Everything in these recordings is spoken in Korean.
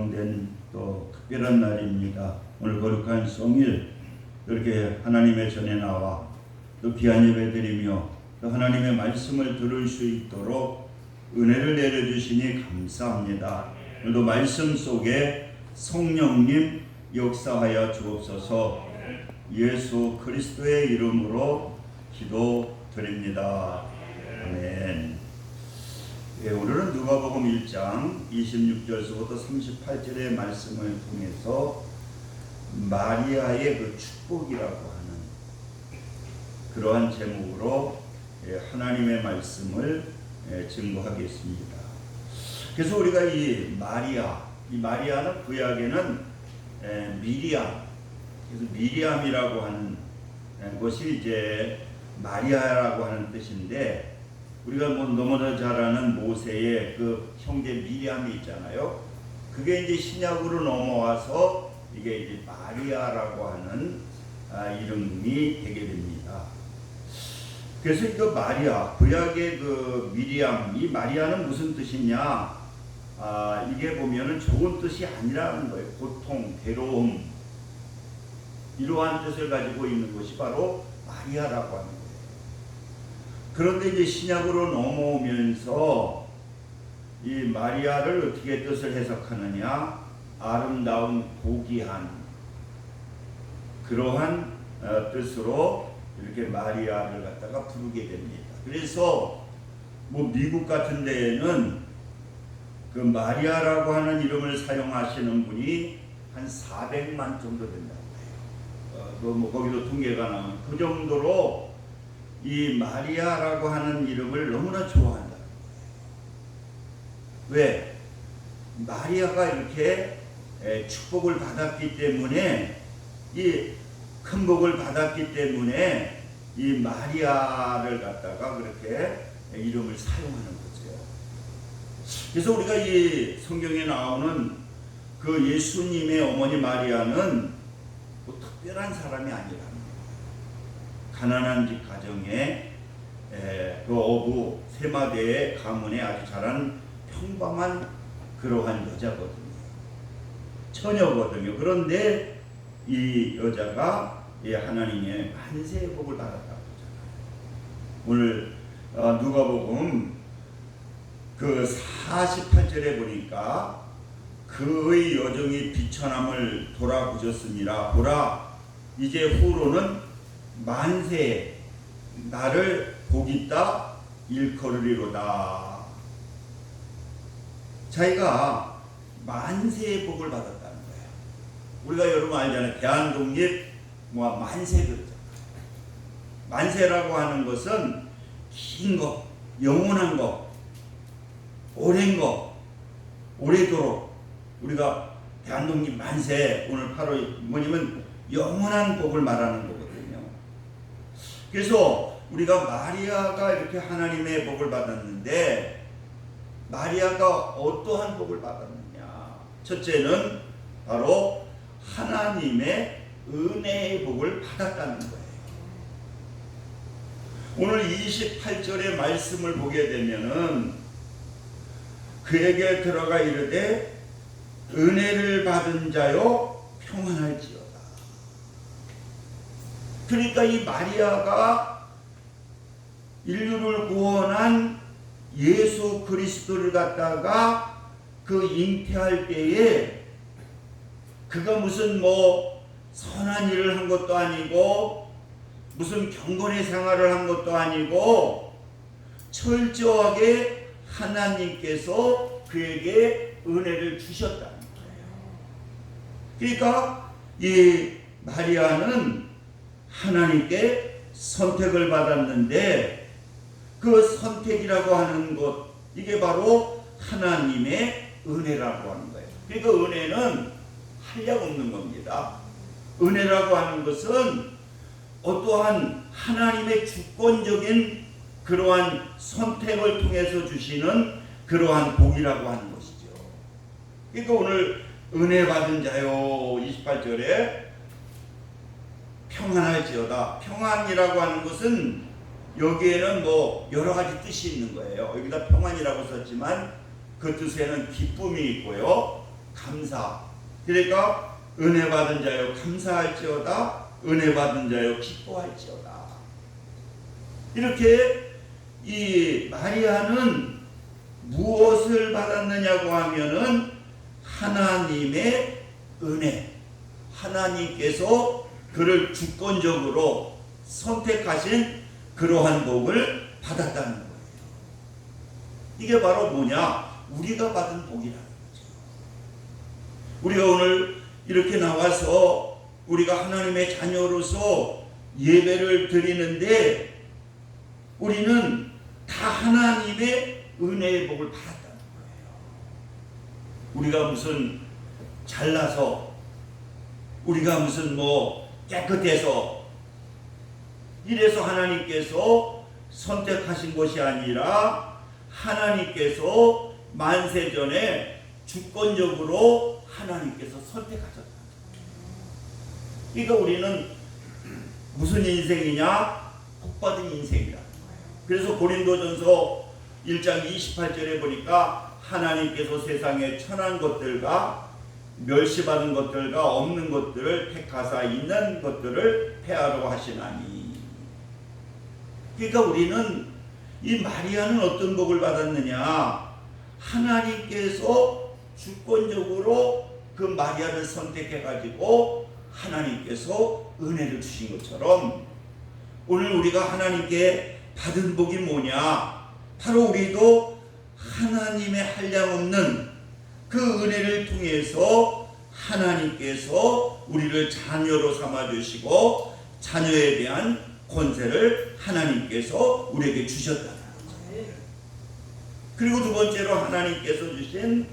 명된 또 특별한 날입니다. 오늘 거룩한 성일 이렇게 하나님의 전에 나와 또 귀한 예배 드리며 또 하나님의 말씀을 들을 수 있도록 은혜를 내려주시니 감사합니다. 오늘도 말씀 속에 성령님 역사하여 주옵소서. 예수 그리스도의 이름으로 기도드립니다. 아멘. 오늘은 누가복음 1장 26절서부터 38절의 말씀을 통해서 마리아의 그 축복이라고 하는 그러한 제목으로 하나님의 말씀을 증거하겠습니다. 그래서 우리가 이 마리아는 구약에는 미리암, 그래서 미리암이라고 하는 것이 이제 마리아라고 하는 뜻인데, 우리가 너무나 잘 아는 모세의 그 형제 미리암이 있잖아요. 그게 이제 신약으로 넘어와서 이게 이제 마리아라고 하는 이름이 되게 됩니다. 그래서 그 마리아, 구약의 그 미리암, 이 마리아는 무슨 뜻이냐? 이게 보면은 좋은 뜻이 아니라는 거예요. 고통, 괴로움, 이러한 뜻을 가지고 있는 것이 바로 마리아라고 하는 거예요. 그런데 이제 신약으로 넘어오면서 이 마리아를 어떻게 뜻을 해석하느냐? 아름다운 고귀한 그러한 뜻으로 이렇게 마리아를 갖다가 부르게 됩니다. 그래서 미국 같은 데에는 그 마리아라고 하는 이름을 사용하시는 분이 한 400만 정도 된다고 해요. 거기도 통계가 나오는 그 정도로 이 마리아라고 하는 이름을 너무나 좋아한다. 왜? 마리아가 이렇게 축복을 받았기 때문에, 이 큰 복을 받았기 때문에 이 마리아를 갖다가 그렇게 이름을 사용하는 거죠. 그래서 우리가 이 성경에 나오는 그 예수님의 어머니 마리아는 뭐 특별한 사람이 아니라 가난한 집 가정에 그 어부 세마대의 가문에 아주 자란 평범한 그러한 여자거든요. 처녀거든요. 그런데 이 여자가 하나님의 만세의 복을 받았다고 하잖아요. 오늘 누가복음 그 48절에 보니까 그의 여정이 비천함을 돌아보셨습니다. 보라, 이제 후로는 만세, 나를 복있다 일컬으리로다. 자기가 만세의 복을 받았다는 거예요. 우리가 여러분 알잖아요. 대한독립 만세 그러잖아요. 만세라고 하는 것은 긴 것, 영원한 것, 오랜 것, 오래도록 우리가 대한독립 만세, 오늘 8월 뭐냐면 영원한 복을 말하는 거거든요. 그래서 우리가 마리아가 이렇게 하나님의 복을 받았는데, 마리아가 어떠한 복을 받았느냐? 첫째는 바로 하나님의 은혜의 복을 받았다는 거예요. 오늘 28절의 말씀을 보게 되면은 그에게 들어가 이르되 은혜를 받은 자요 평안할지어다. 그러니까 이 마리아가 인류를 구원한 예수 그리스도를 갖다가 그 잉태할 때에 그가 무슨 선한 일을 한 것도 아니고 무슨 경건의 생활을 한 것도 아니고 철저하게 하나님께서 그에게 은혜를 주셨다는 거예요. 그러니까 이 마리아는 하나님께 선택을 받았는데, 그 선택이라고 하는 것, 이게 바로 하나님의 은혜라고 하는 거예요. 그러니까 은혜는 한량 없는 겁니다. 은혜라고 하는 것은 어떠한 하나님의 주권적인 그러한 선택을 통해서 주시는 그러한 복이라고 하는 것이죠. 그러니까 오늘 은혜 받은 자요 28절에 평안할지어다. 평안이라고 하는 것은 여기에는 여러 가지 뜻이 있는 거예요. 여기다 평안이라고 썼지만 그 뜻에는 기쁨이 있고요, 감사. 그러니까 은혜 받은 자여 감사할지어다, 은혜 받은 자여 기뻐할지어다. 이렇게 이 마리아는 무엇을 받았느냐고 하면은 하나님의 은혜, 하나님께서 그를 주권적으로 선택하신 그러한 복을 받았다는 거예요. 이게 바로 뭐냐? 우리가 받은 복이라는 거죠. 우리가 오늘 이렇게 나와서 우리가 하나님의 자녀로서 예배를 드리는데 우리는 다 하나님의 은혜의 복을 받았다는 거예요. 우리가 무슨 잘나서, 우리가 무슨 깨끗해서 이래서 하나님께서 선택하신 것이 아니라 하나님께서 만세전에 주권적으로 하나님께서 선택하셨다. 그러니까 우리는 무슨 인생이냐? 복받은 인생이다. 그래서 고린도전서 1장 28절에 보니까 하나님께서 세상에 천한 것들과 멸시받은 것들과 없는 것들을 택하사 있는 것들을 폐하려고 하시나니. 그러니까 우리는 이 마리아는 어떤 복을 받았느냐? 하나님께서 주권적으로 그 마리아를 선택해 가지고 하나님께서 은혜를 주신 것처럼 오늘 우리가 하나님께 받은 복이 뭐냐? 바로 우리도 하나님의 한량없는 그 은혜를 통해서 하나님께서 우리를 자녀로 삼아주시고 자녀에 대한 권세를 하나님께서 우리에게 주셨다는 거죠. 그리고 두 번째로 하나님께서 주신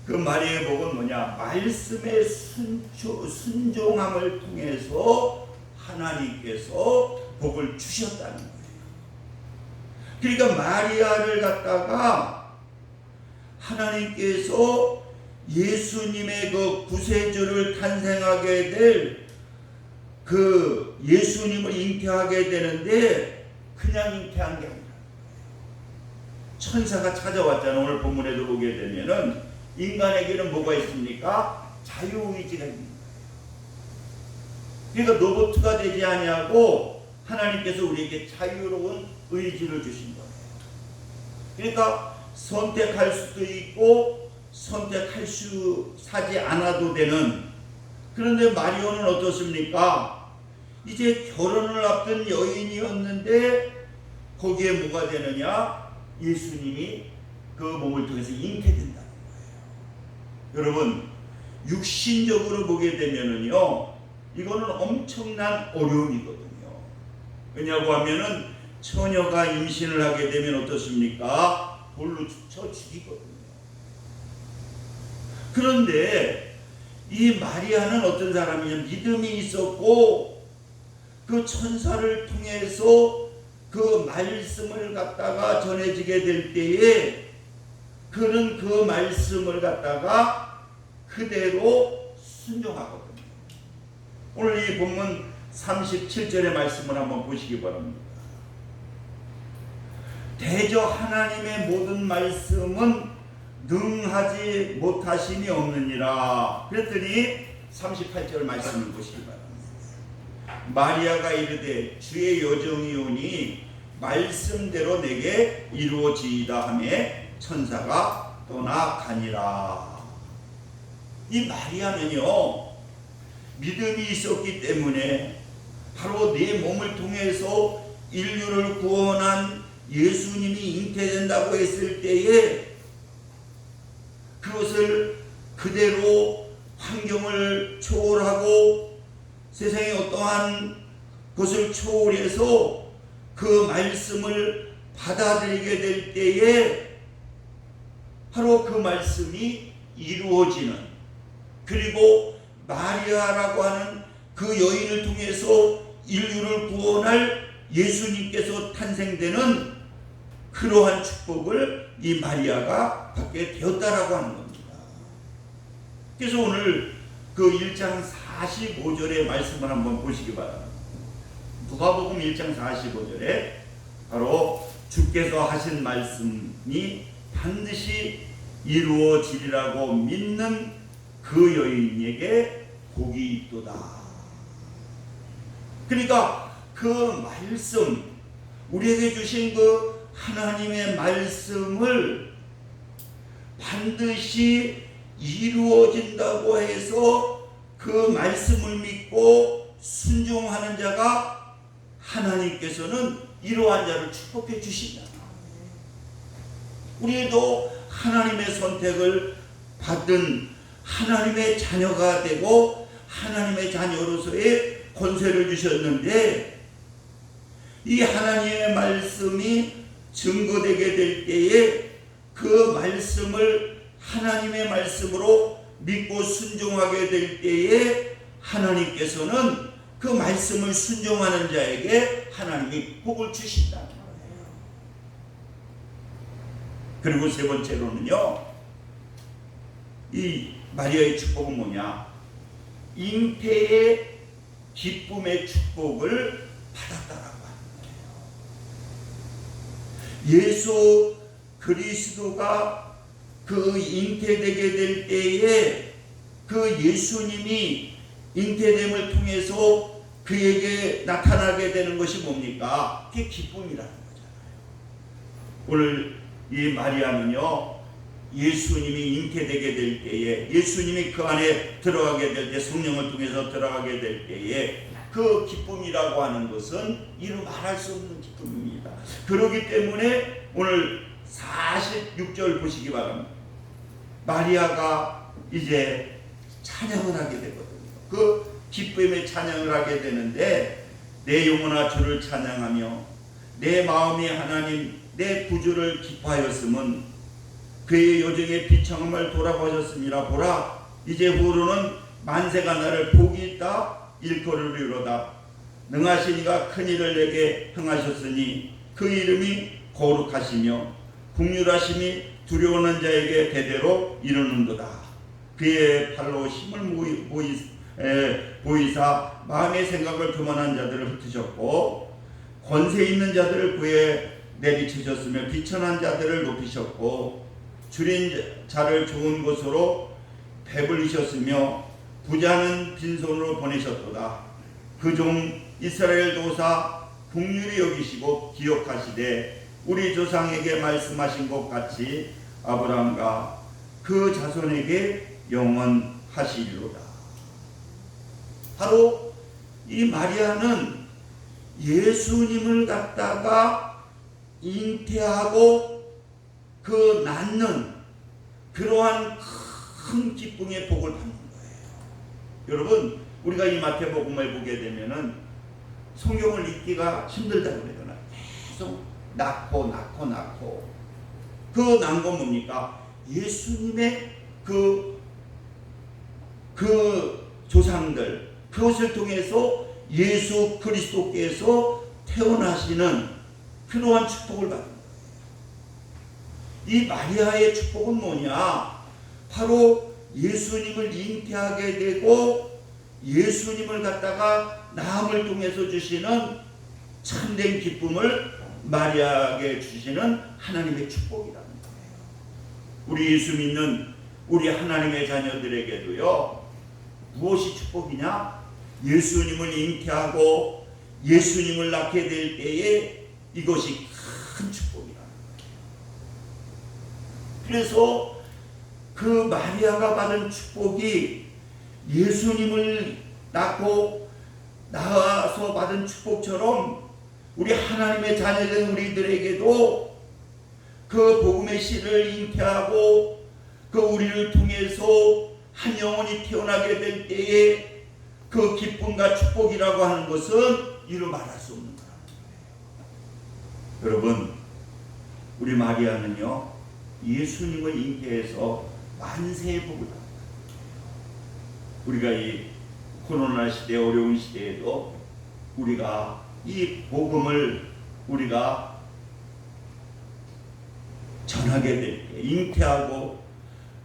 그 마리아의 복은 뭐냐? 말씀의 순종함을 통해서 하나님께서 복을 주셨다는 거예요. 그러니까 마리아를 갖다가 하나님께서 예수님의 그 구세주를 탄생하게 될 그 예수님을 잉태하게 되는데 그냥 잉태한 게 아니라 천사가 찾아왔잖아요. 오늘 본문에도 보게 되면은 인간에게는 뭐가 있습니까? 자유의지가 있는 거예요. 그러니까 로봇가 되지 아니하고 하나님께서 우리에게 자유로운 의지를 주신 거예요. 그러니까 선택할 수도 있고 선택하지 않아도 되는. 그런데 마리아는 어떻습니까? 이제 결혼을 앞둔 여인이었는데 거기에 뭐가 되느냐? 예수님이 그 몸을 통해서 잉태된다는 거예요. 여러분, 육신적으로 보게 되면은요, 이거는 엄청난 어려움이거든요. 왜냐고 하면은 처녀가 임신을 하게 되면 어떻습니까? 돌로 쳐 죽이거든요. 그런데 이 마리아는 어떤 사람이냐? 믿음이 있었고 그 천사를 통해서 그 말씀을 갖다가 전해지게 될 때에 그는 그 말씀을 갖다가 그대로 순종하거든요. 오늘 이 본문 37절의 말씀을 한번 보시기 바랍니다. 대저 하나님의 모든 말씀은 능하지 못하심이 없느니라. 그랬더니 38절 말씀을 보시기 바랍니다. 마리아가 이르되 주의 여정이오니 말씀대로 내게 이루어지이다 하매 천사가 떠나가니라. 이 마리아는요, 믿음이 있었기 때문에 바로 내 몸을 통해서 인류를 구원한 예수님이 잉태된다고 했을 때에 그것을 그대로 환경을 초월하고 세상의 어떠한 것을 초월해서 그 말씀을 받아들이게 될 때에 바로 그 말씀이 이루어지는, 그리고 마리아라고 하는 그 여인을 통해서 인류를 구원할 예수님께서 탄생되는 그러한 축복을 이 마리아가 받게 되었다라고 하는 겁니다. 그래서 오늘 그 1장 45절의 말씀을 한번 보시기 바랍니다. 누가복음 1장 45절에 바로 주께서 하신 말씀이 반드시 이루어지리라고 믿는 그 여인에게 복이 있도다. 그러니까 그 말씀, 우리에게 주신 그 하나님의 말씀을 반드시 이루어진다고 해서 그 말씀을 믿고 순종하는 자가 하나님께서는 이러한 자를 축복해 주신다. 우리도 하나님의 선택을 받은 하나님의 자녀가 되고 하나님의 자녀로서의 권세를 주셨는데, 이 하나님의 말씀이 증거되게 될 때에 그 말씀을 하나님의 말씀으로 믿고 순종하게 될 때에 하나님께서는 그 말씀을 순종하는 자에게 하나님이 복을 주신다는 거예요. 그리고 세 번째로는요, 이 마리아의 축복은 뭐냐? 잉태의 기쁨의 축복을 받았다라고 하는 거예요. 예수 그리스도가 그 잉태되게 될 때에 그 예수님이 잉태됨을 통해서 그에게 나타나게 되는 것이 뭡니까? 그게 기쁨이라는 거잖아요. 오늘 이 마리아는요, 예수님이 잉태되게 될 때에, 예수님이 그 안에 들어가게 될 때, 성령을 통해서 들어가게 될 때에 그 기쁨이라고 하는 것은 이루 말할 수 없는 기쁨입니다. 그렇기 때문에 오늘 46절 보시기 바랍니다. 마리아가 이제 찬양을 하게 되거든요. 그 기쁨의 찬양을 하게 되는데, 내 영혼아 주를 찬양하며 내 마음이 하나님 내 구주를 기뻐하였음은 그의 요정의 비청함을 돌아보셨습니다. 보라, 이제 후로는 만세가 나를 복이 있다 일컬으리로다. 능하신 이가 큰 일을 내게 행하셨으니 그 이름이 거룩하시며 국률하심이 두려워하는 자에게 대대로 이루는도다. 그의 팔로 힘을 보이사 마음의 생각을 교만한 자들을 흩으셨고 권세 있는 자들을 구에 내비치셨으며 비천한 자들을 높이셨고 줄인 자를 좋은 곳으로 배불리셨으며 부자는 빈손으로 보내셨도다. 그 종 이스라엘 도사 긍휼히 여기시고 기억하시되 우리 조상에게 말씀하신 것 같이 아브라함과 그 자손에게 영원하시리로다. 바로 이 마리아는 예수님을 갖다가 잉태하고 그 낳는 그러한 큰 기쁨의 복을 받는 거예요. 여러분, 우리가 이 마태복음을 보게 되면은 성경을 읽기가 힘들다고 그러잖아요. 계속 낳고 그 낳은 건 뭡니까? 예수님의 그 조상들, 그것을 통해서 예수 그리스도께서 태어나시는 그러한 축복을 받는 거예요. 이 마리아의 축복은 뭐냐? 바로 예수님을 잉태하게 되고 예수님을 갖다가 낳음을 통해서 주시는 참된 기쁨을 마리아에게 주시는 하나님의 축복이라는 거예요. 우리 예수 믿는 우리 하나님의 자녀들에게도요, 무엇이 축복이냐? 예수님을 잉태하고 예수님을 낳게 될 때에 이것이 큰 축복이라는 거예요. 그래서 그 마리아가 받은 축복이 예수님을 낳고 낳아서 받은 축복처럼 우리 하나님의 자녀된 우리들에게도 그 복음의 씨를 잉태하고 그 우리를 통해서 한 영혼이 태어나게 될 때에 그 기쁨과 축복이라고 하는 것은 이루 말할 수 없는 거라는 거예요. 여러분, 우리 마리아는요, 예수님을 잉태해서 만세의 복을 받았다. 우리가 이 코로나 시대, 어려운 시대에도 우리가 이 복음을 우리가 전하게 될 때, 잉태하고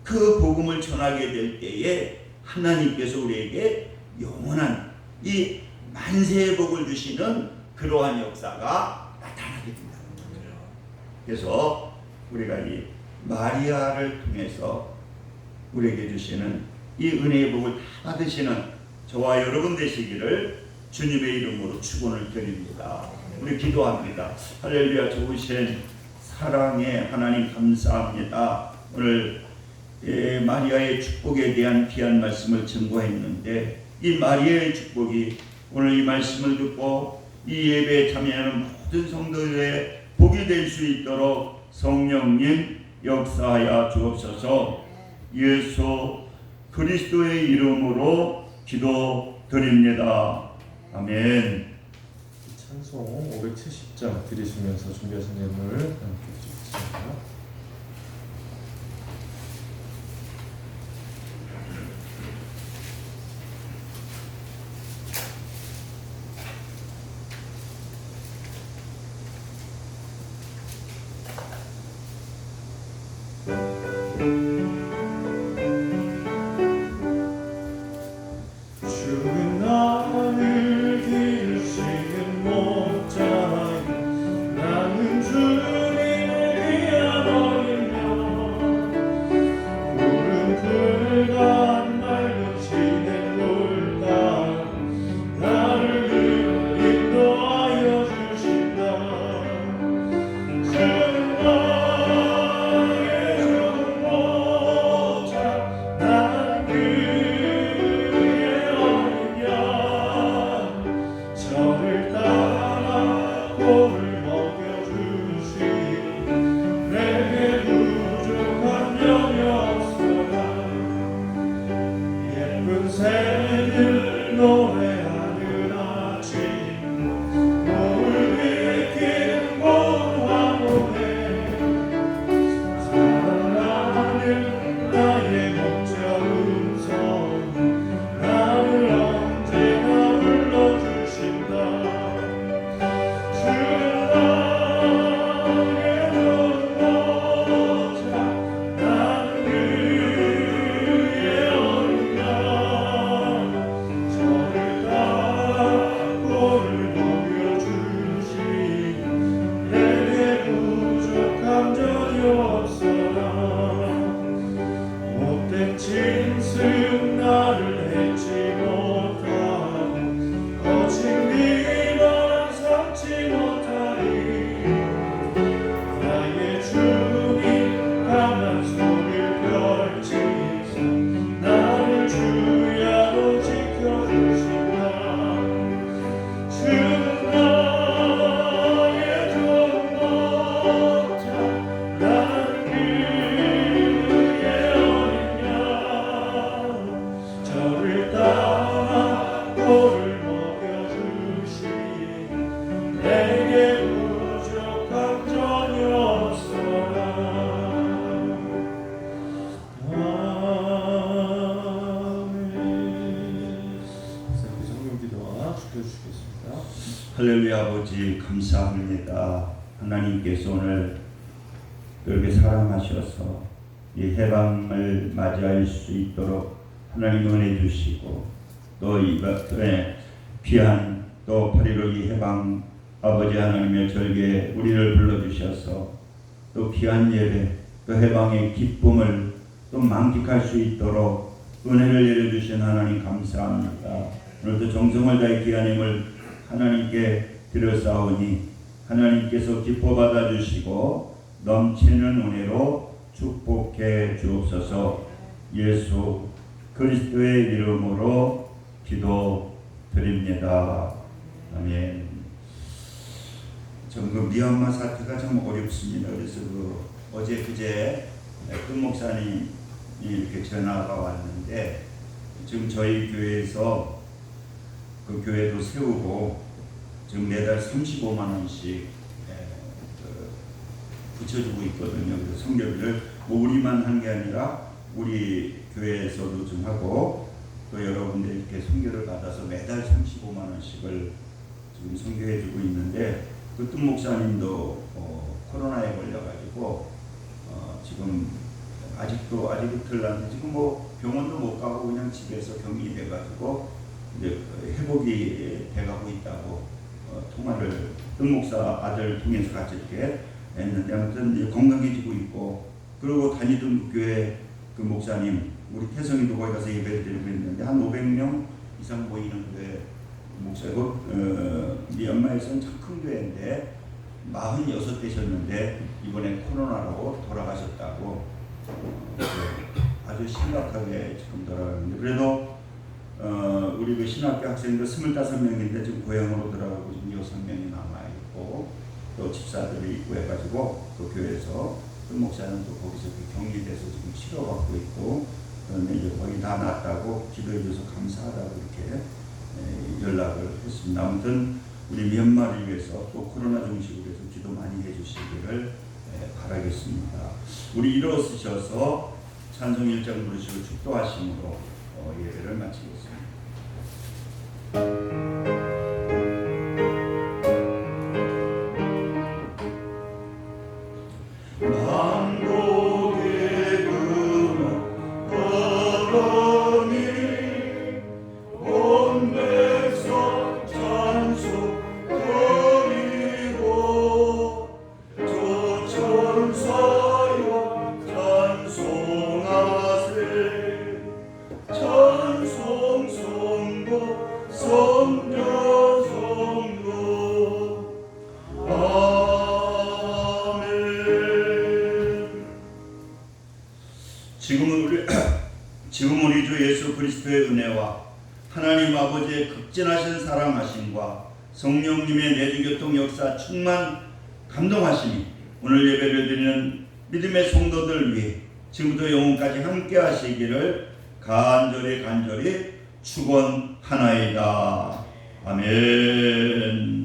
그 복음을 전하게 될 때에 하나님께서 우리에게 영원한 이 만세의 복을 주시는 그러한 역사가 나타나게 된다는 거예요. 그래서 우리가 이 마리아를 통해서 우리에게 주시는 이 은혜의 복을 다 받으시는 저와 여러분 되시기를 주님의 이름으로 축원을 드립니다. 우리 기도합니다. 할렐루야. 좋으신 사랑의 하나님 감사합니다. 오늘 마리아의 축복에 대한 귀한 말씀을 증거했는데 이 마리아의 축복이 오늘 이 말씀을 듣고 이 예배에 참여하는 모든 성도들의 복이 될 수 있도록 성령님 역사하여 주옵소서. 예수 그리스도의 이름으로 기도드립니다. 아멘. 찬송 570장 들으시면서 준비하신 예물 함께 드리겠습니다. 할렐루야. 아버지 감사합니다. 하나님께서 오늘 그렇게 사랑하셔서 이 해방을 맞이할 수 있도록 하나님 은혜 주시고 또 이것에 귀한 또 8.15 이 해방 아버지 하나님의 절기에 우리를 불러주셔서 또 귀한 예배 또 해방의 기쁨을 또 만끽할 수 있도록 은혜를 내려주신 하나님 감사합니다. 오늘도 정성을 다해 귀한 힘을 하나님께 드렸사오니 하나님께서 기뻐 받아주시고 넘치는 은혜로 축복해 주옵소서. 예수 그리스도의 이름으로 기도드립니다. 아멘. 그 미얀마 사태가 참 어렵습니다. 그래서 어제 그제 큰 목사님이 이렇게 전화가 왔는데 지금 저희 교회에서 그 교회도 세우고 지금 매달 35만 원씩 붙여주고 있거든요. 그래서 선교를 우리만 한 게 아니라 우리 교회에서도 좀 하고 또 여러분들 이렇게 선교를 받아서 매달 35만 원씩을 지금 선교해주고 있는데 그 뜬 목사님도 코로나에 걸려가지고 지금 아직도 이틀 났는데 지금 병원도 못 가고 그냥 집에서 격리 돼가지고 이제 회복이 돼가고 있다고 통화를 뜬 목사 아들 통해서 같이 이렇게 했는데 아무튼 이제 건강해지고 있고 그리고 다니던 교회 그 목사님, 우리 태성이도 거기 가서 예배를 드리고 있는데 한 500명 이상 모이는 교회 목사고, 미얀마에서는 참 큰 교회인데 46되셨는데 이번에 코로나로 돌아가셨다고. 아주 심각하게 지금 돌아가는데, 그래도 우리 그 신학교 학생들 25명인데 지금 고향으로 돌아가고 지금 6명이 남아있고, 또 집사들이 있고 해가지고 그 교회에서 그 목사는 또 거기서 격리돼서 지금 치료받고 있고, 그런데 이제 거의 다 낫다고 기도해줘서 감사하다고 이렇게 연락을 했습니다. 아무튼 우리 미얀마를 위해서 또 코로나 종식을 위해서 기도 많이 해주시기를 바라겠습니다. 우리 일어서셔서 찬송 1장 부르시고 축도하심으로 예배를 마치겠습니다. 지금 우리 주 예수 그리스도의 은혜와 하나님 아버지의 극진하신 사랑하심과 성령님의 내주교통 역사 충만 감동하심이 오늘 예배를 드리는 믿음의 성도들 위해 지금부터 영원까지 함께 하시기를 간절히 축원하나이다. 아멘.